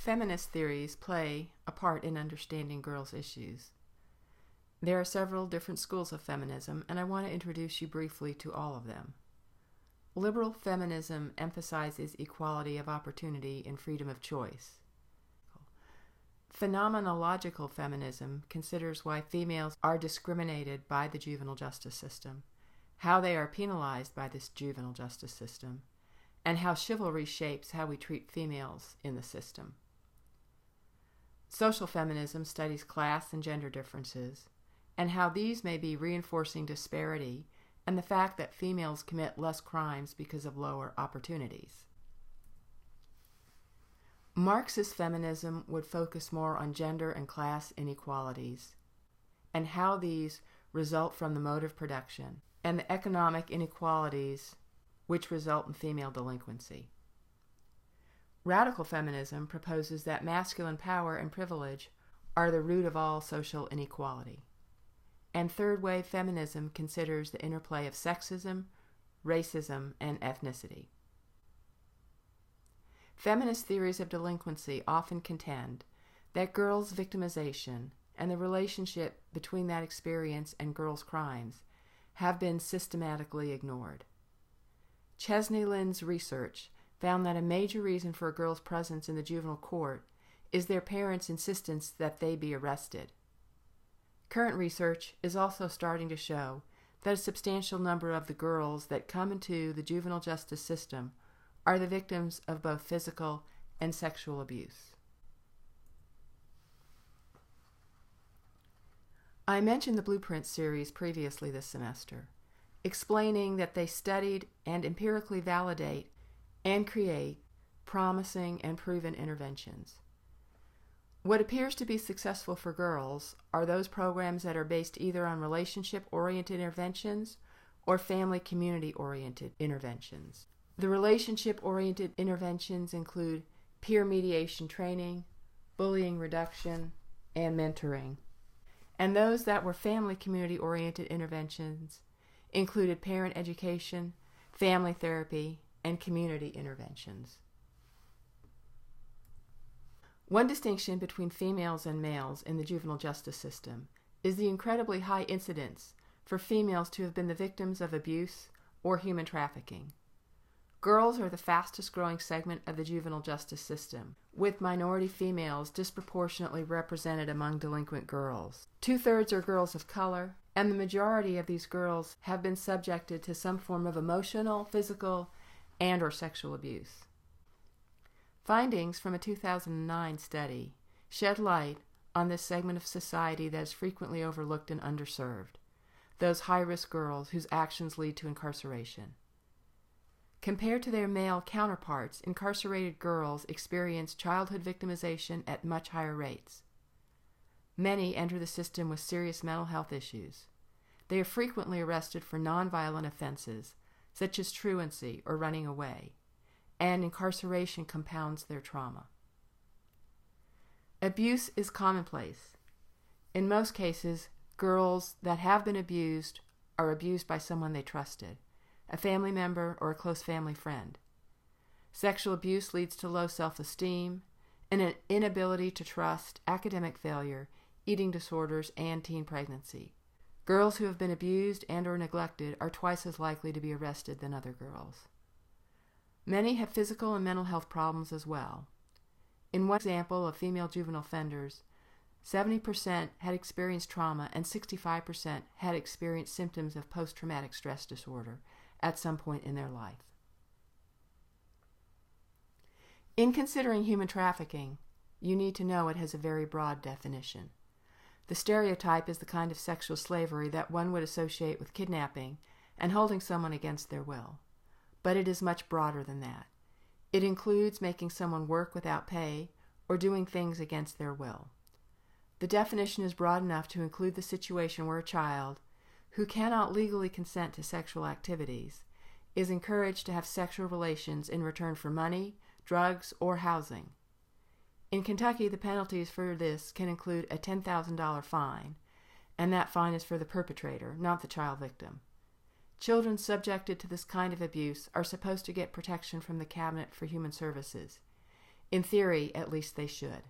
feminist theories play a part in understanding girls' issues. There are several different schools of feminism, and I want to introduce you briefly to all of them. Liberal feminism emphasizes equality of opportunity and freedom of choice. Phenomenological feminism considers why females are discriminated by the juvenile justice system, how they are penalized by this juvenile justice system, and how chivalry shapes how we treat females in the system. Social feminism studies class and gender differences, and how these may be reinforcing disparity and the fact that females commit less crimes because of lower opportunities. Marxist feminism would focus more on gender and class inequalities and how these result from the mode of production and the economic inequalities which result in female delinquency. Radical feminism proposes that masculine power and privilege are the root of all social inequality. And third-wave feminism considers the interplay of sexism, racism, and ethnicity. Feminist theories of delinquency often contend that girls' victimization and the relationship between that experience and girls' crimes have been systematically ignored. Chesney Lynn's research found that a major reason for a girl's presence in the juvenile court is their parents' insistence that they be arrested. Current research is also starting to show that a substantial number of the girls that come into the juvenile justice system are the victims of both physical and sexual abuse. I mentioned the Blueprint series previously this semester, explaining that they studied and empirically validate and create promising and proven interventions. What appears to be successful for girls are those programs that are based either on relationship-oriented interventions or family community-oriented interventions. The relationship-oriented interventions include peer mediation training, bullying reduction, and mentoring. And those that were family community-oriented interventions included parent education, family therapy, and community interventions. One distinction between females and males in the juvenile justice system is the incredibly high incidence for females to have been the victims of abuse or human trafficking. Girls are the fastest growing segment of the juvenile justice system, with minority females disproportionately represented among delinquent girls. 2/3 are girls of color, and the majority of these girls have been subjected to some form of emotional, physical, and/or sexual abuse. Findings from a 2009 study shed light on this segment of society that is frequently overlooked and underserved, those high-risk girls whose actions lead to incarceration. Compared to their male counterparts, incarcerated girls experience childhood victimization at much higher rates. Many enter the system with serious mental health issues. They are frequently arrested for nonviolent offenses, such as truancy or running away, and incarceration compounds their trauma. Abuse is commonplace. In most cases, girls that have been abused are abused by someone they trusted, a family member or a close family friend. Sexual abuse leads to low self-esteem and an inability to trust, academic failure, eating disorders, and teen pregnancy. Girls who have been abused and/or neglected are twice as likely to be arrested than other girls. Many have physical and mental health problems as well. In one example of female juvenile offenders, 70% had experienced trauma and 65% had experienced symptoms of post-traumatic stress disorder at some point in their life. In considering human trafficking, you need to know it has a very broad definition. The stereotype is the kind of sexual slavery that one would associate with kidnapping and holding someone against their will. But it is much broader than that. It includes making someone work without pay or doing things against their will. The definition is broad enough to include the situation where a child, who cannot legally consent to sexual activities, is encouraged to have sexual relations in return for money, drugs, or housing. In Kentucky, the penalties for this can include a $10,000 fine, and that fine is for the perpetrator, not the child victim. Children subjected to this kind of abuse are supposed to get protection from the Cabinet for Human Services. In theory, at least they should.